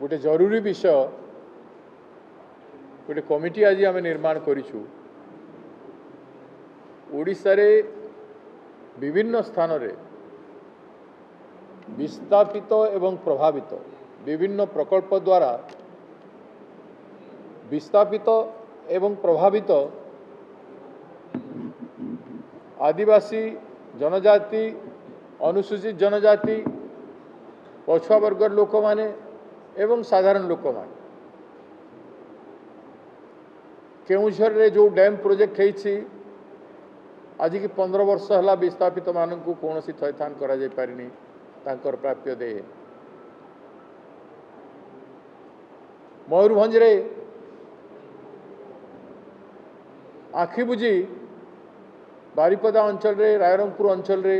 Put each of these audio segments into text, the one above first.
गोटे जरूरी विषय गोटे कमिटी आज आम निर्माण करिछु। ओडिशा रे विभिन्न स्थान रे विस्थापित एवं प्रभावित विभिन्न प्रकल्प द्वारा विस्थापित एवं प्रभावित आदिवासी जनजाति अनुसूचित जनजाति पछुआ वर्ग लोक माने एवं साधारण लोक माने केउझर रे जो डैम प्रोजेक्ट है आज की 15 वर्ष है विस्थापित मानक कौन थैथान करा जाय पारिनी तांकर प्राप्य दे। मयूरभंज रे आखि बुझी बारिपदा अंचल रे रायरंगपुर अंचल रे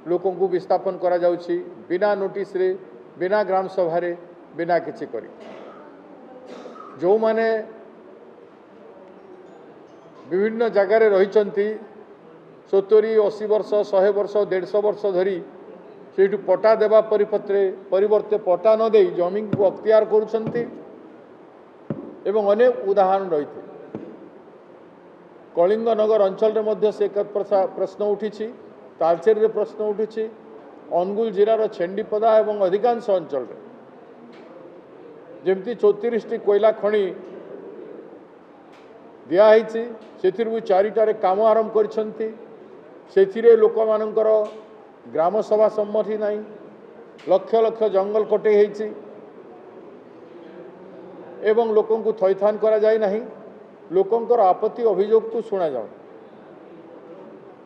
लोकों को विस्थापन करा जाउछि बिना नोटिस रे बिना ग्राम सभा रे बिना किछि करी। जो माने विभिन्न जगार रही 70-80 वर्ष 100 वर्ष 150 वर्ष धरी से पटा देवा परिवर्ते पटा न दे जमीन को अख्तियार करुछंती एवं अनेक उदाहरण रही थे। कलिंग नगर अंचल में से प्रश्न उठी तालचेर रे प्रश्न उठी अनुगुल जिलार छेंडीपदा एवं अधिकांश अंचल जमती 34 टी कोयला खणी दिखाई से 4टारे काम आरंभ कर लोक मानकर ग्राम सभा सम्मति नहीं लक्ष लक्ष जंगल कटे एवं लोकों को थैथान करा जाए नहीं लोकंकर आपत्ति अभियोग को शुणा जाए।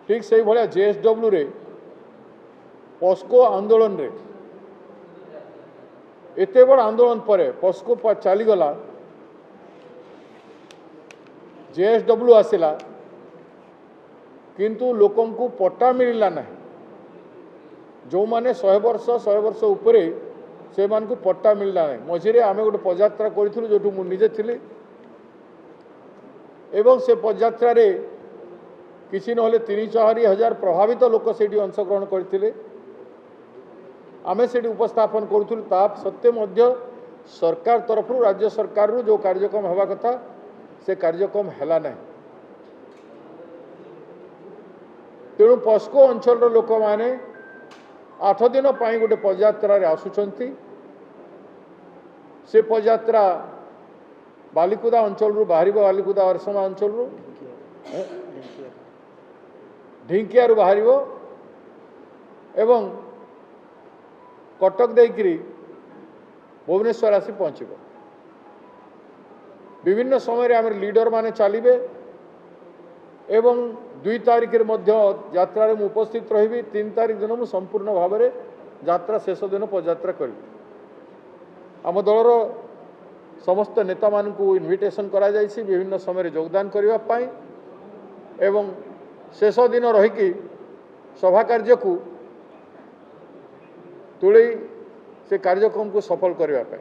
ठीक से भाया जेएसडब्ल्यू रे पॉस्को आंदोलन रे एते बड़ आंदोलन पर पॉस्को चलीगला जेएसडब्ल्यू आसला किंतु लोकों को पट्टा मिलला नहीं। जो माने 100 वर्ष उपरे से मान को पट्टा मिलला नहीं। मझे आम गोटे पदयात्रा करूँ जो मुझे थी एवं से पदयात्रा रे किसी नहले 3-4 हजार प्रभावित लोक से अंशग्रहण करते आम से उपस्थापन करूँ सत्य मध्य सरकार तरफ राज्य सरकार रू जो कार्यक्रम हवा कथा से कार्यक्रम हैला नहीं। तेणु पस्को अंचल लोक माने 8 दिन पाई गोटे पदयात्रा आसुचंती से पदयात्रा बालिकुदा अंचल रू बाहर बालिकुदा अरसमा अंचल रू ढिंकिया रू बाहर एवं कटक देकरी भुवनेश्वर आसी पहुँचब। विभिन्न समय आम लीडर माने चलिए एवं 2 तारिख यात्रा रे उपस्थित रही 3 तारिख दिन मुझे संपूर्ण भाव में यात्रा शेष दिन पदयात्रा करी। आम दलर समस्त नेता मान को इनविटेशन करा जायछि विभिन्न समय योगदान करने एवं शेष दिन रहीकि सभा कार्य को तुले से कार्यक्रम को सफल करने।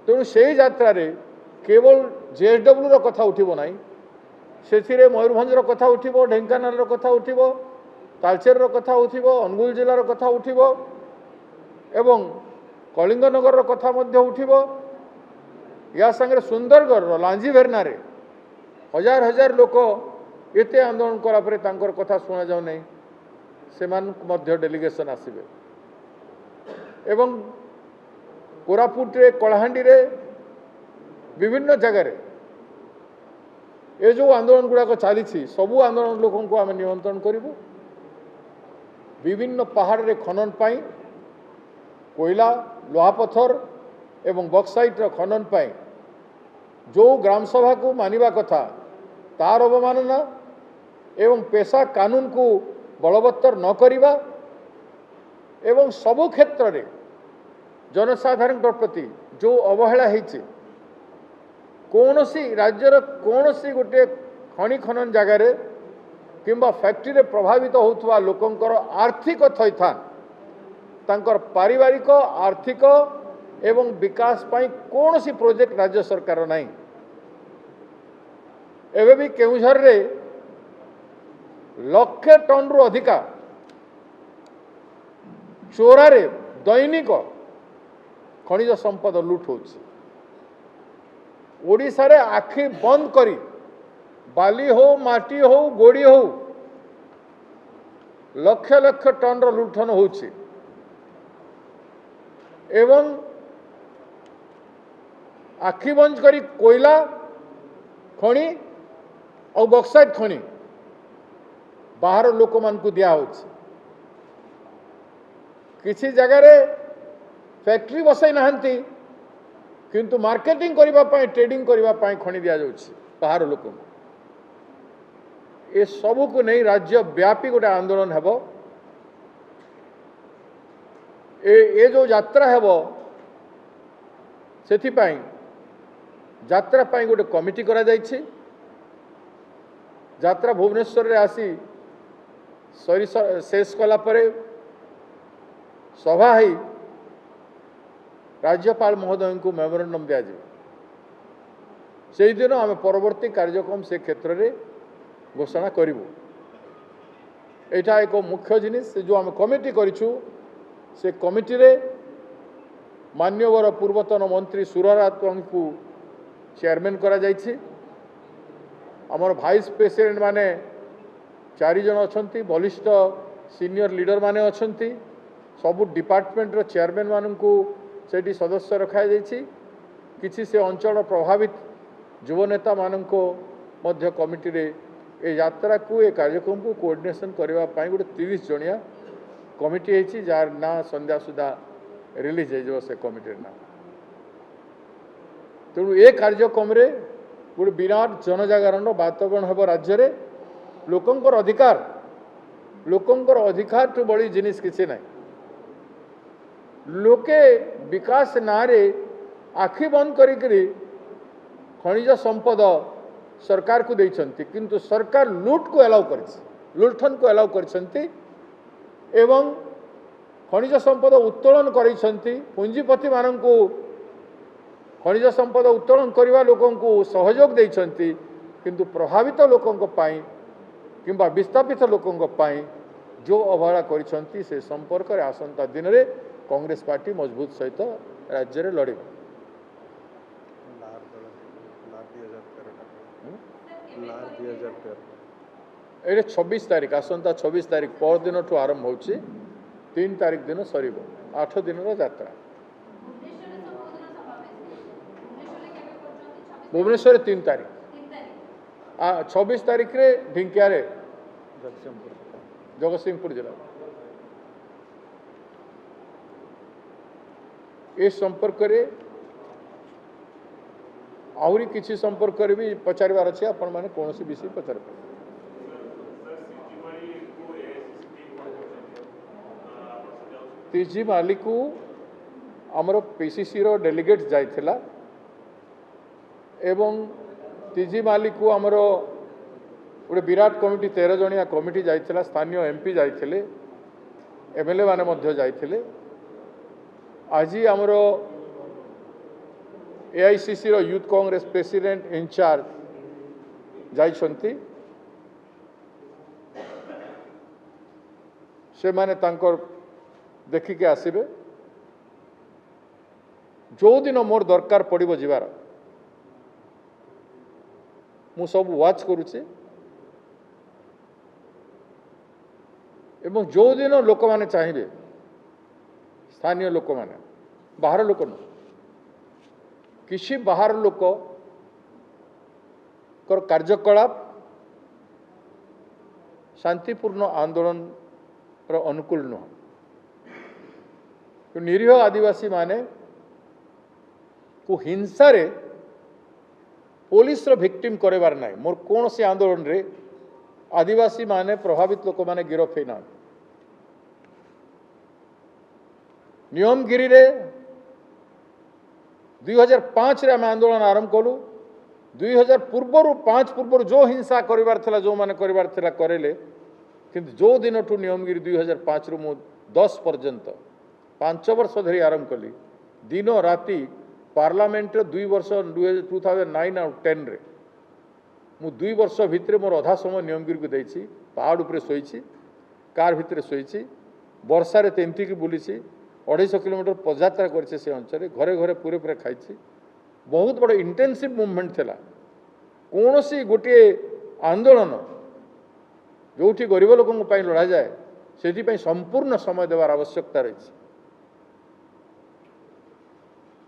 तेणु से यात्रा रे केवल जेएसडब्ल्यू कथा उठिबो नाही से मयूरभंज कथा उठिबो ढेंकानाल कथा उठिबो तालचेर कथा उठिबो अनुगुल जिलार कथा उठिबो एवं कलिंगनगर कथा मध्य उठिबो। या संगे सुंदरगढ़ लांजी भेरना रे हजार हजार लोक एते आंदोलन कला परे तांकर कथा सुना जाउ नहीं से मध्य डेलीगेशन आसिबे एवं कोरापुट रे कलाहांडी रे विभिन्न जगह रे ये जो आंदोलन गुड़ाक चली सबू आंदोलन लोकों को आम निमंत्रण करूँ। विभिन्न पहाड़ रे खनन पाई कोयला लोहापथर एवं बक्साइट खनन पाई जो ग्राम सभा को मानिबा कथा तार अवमानना एवं पेशा कानून को बलवत्तर न करिबा एवं सबु क्षेत्र रे जनसाधारण प्रति जो अवहेला होती कौन सी राज्यर कौन सी गोटे खनि खनन जगार किंबा फैक्ट्री रे प्रभावित होता लोकंकर आर्थिक थैथान तांकर पारिवारिक आर्थिक एवं विकास पाई कौन सी प्रोजेक्ट राज्य सरकार नहीं। एवं भी केउझर रे लक्षे टन रु अधिका चोरारे दैनिक खनिज संपद लुट होड़िशा रे आखि बंद करी बाली हो माटी हो गोड़ी हो लक्ष लक्ष टन रो लुठन होछि एवं आखि बंद करी कोयला खनि और बक्साइट खनि बाहर लोक मान को दिया होछि किसी जगह रे फैक्ट्री बसाई नाहंती किंतु मार्केटिंग करिबा पाई ट्रेडिंग करिबा पाई खनि दिया जाउछि बाहर लोक ए सबू को नहीं राज्य व्यापी गोटे आंदोलन हेबो ए जो यात्रा हेबो सेथि पाई यात्रा पाई गोटे कमिटी करा जाइछि यात्रा भुवनेश्वर रे आसी शेष कला परे सभा ही राज्यपाल महोदय को मेमोरेंडम दिया जाए से दिन आम परवर्ती कार्यक्रम से क्षेत्र में घोषणा करूँ यहाँ एक मुख्य जिनिस जो आम कमिटी करिछु से कमिटी रे मान्यवर पूर्वतन मंत्री सुरराज को चेयरमैन करा जाइछि आमर भाइस प्रेसिडेंट माने 4 जन अच्छा बलिष्ठ सीनियर लीडर माने अच्छा सबू डिपार्टमेंट रो चेयरमैन मान को सेठी सदस्य रखा जाइछि किछि से अंचल प्रभावित युव नेता मान को मध्य कमिटी रे ए यात्रा को ए कार्यक्रम को कोऑर्डिनेशन करबा पाई गोटे 30 जणिया कमिटी है जार ना संध्या सुधा रिलीज हो से कमिटी ना तेणु ए कार्यक्रम रे गोटे विराट जनजागरण वातावरण हम राज्य रे लोकंकर अधिकार टू बड़ी जिनिस किसी ना लोके विकास ना रे आखि बंद करी खनिज संपद सरकार को देइछंती किंतु सरकार लूट को अलाउ लुठन को अलाउ करछंती एवं खनिज संपद उत्तोलन करिछंती पूंजीपति मानन को खनिज संपद उत्तोलन करने लोकों को सहयोग देइछंती किंतु प्रभावित लोकों पाई किंबा विस्थापित लोकों पाई जो अवहेला करिछंती से संपर्क रे आसंता दिन रे कांग्रेस पार्टी मजबूत सहित राज्य रे लड़े ये 26 तारीख आसंता 26 तारीख पर दिन ठू आरंभ होची 3 तारीख दिन सरीबो 8 दिन रो यात्रा भुवनेश्वर 3 तारीख 26 तारीख रे ढिंकिया रे जगतसिंहपुर जिला ए संपर्क रे आहरी किसी संपर्क रे भी पचारबार अच्छे आपण माने कौन सी विषय पचार तीजी माली को आमर पीसीसी रो डेलीगेट जाइथिला एवं तीजी माली को आमर गोटे विराट कमिटी 13 जणिया कमिटी जाइथिला स्थानीय एमपी जाइथिले एमएलए माने मध्य जाइथिले आज आमर एआईसीसी रो यूथ कांग्रेस प्रेसिडेंट इनचार्ज जाइछंती से माने तांकर देखिके आसबे जो दिन मोर दरकार पड़ो जीवार मु सब वाच करुचे एवं जो दिन लोक माने चाहिए स्थानीय लोक माने बाहर लोक न किसी बाहर लोक कर कार्यकलाप शांतिपूर्ण आंदोलन अनुकूल नुह तो निरीह आदिवासी माने को हिंसा रे पुलिस रो विक्टिम करेबार नाही मोर कौन से आंदोलन रे आदिवासी माने प्रभावित लोक माने गिरफ है ना नियमगिरी रे 2005 रे आम आंदोलन आरंभ कलु 2000 पूर्वर 5 पूर्वर जो हिंसा करिवार थिला जो माने करिवार थिला करेले किंतु जो दिन ठू नियमगिरी 2005 रु मु 10 पर्यंत 5 वर्ष धरी आरंभ कली दिन राति पार्लियामेंट 2 वर्ष 2009 और 10 रे मु 2 वर्ष भितर मोर अधा समय नियमगिरी को देछि पहाड़ उपरे सोईछि कार भितर सोईछि वर्षा रे तेंती की बुलीछि 250 किलोमीटर पदयात्रा करछे से अंचल घरे घरे पूरे पूरे खाई बहुत बड़ इंटेंसिव मूवमेंट थिला कौन सी गोटे आंदोलन जो गरीब लोक लड़ा जाए से संपूर्ण समय देवार आवश्यकता रही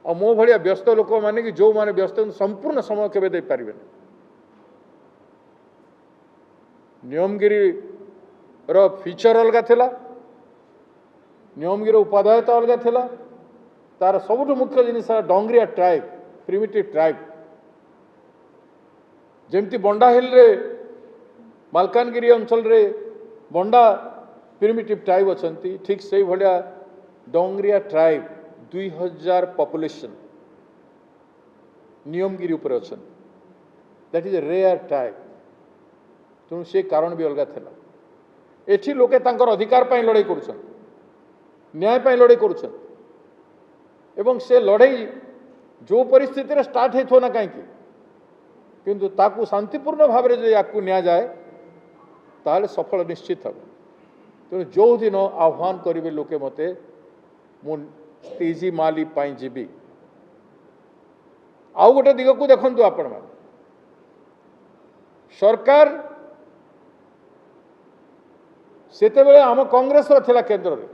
आ मो भाया व्यस्त लोक मैंने कि जो माने व्यस्त संपूर्ण समय केवे दे पारिबे नियमगिरी रो फीचर अलग थिला नियमगिरी उपाध्यायता अलग थिला तार सबुठ मुख्य जिनिस डोंगरिया ट्राइब प्रिमिटिव ट्राइब जेमती बंडा हिल रे मालकानगिरी अंचल रे बंडा प्रिमिटिव ट्राइब अछंती ठीक से भलिया डोंगरिया ट्राइब 2000 पॉपुलेशन नियमगिरी ऊपर अछंती that is a rare tribe तेणु से कारण भी अलग थिला एठी लोके तांकर अधिकार पाई लड़ाई करुछन न्याय पाई लड़ाई करुछन एवं से लड़ाई जो परिस्थिति रे स्टार्ट हेथो ना काई किंतु ताकू शांतिपूर्ण भाव में जो याकू निया जाए ताले सफल निश्चित हम तेणु जो दिन आह्वान करेंगे लोके मते मु तेजी माली पाई जीवी आउ गोटे दिग को देखु आपण मान सरकार सेते बेले आम कांग्रेस रा थिला केंद्र रे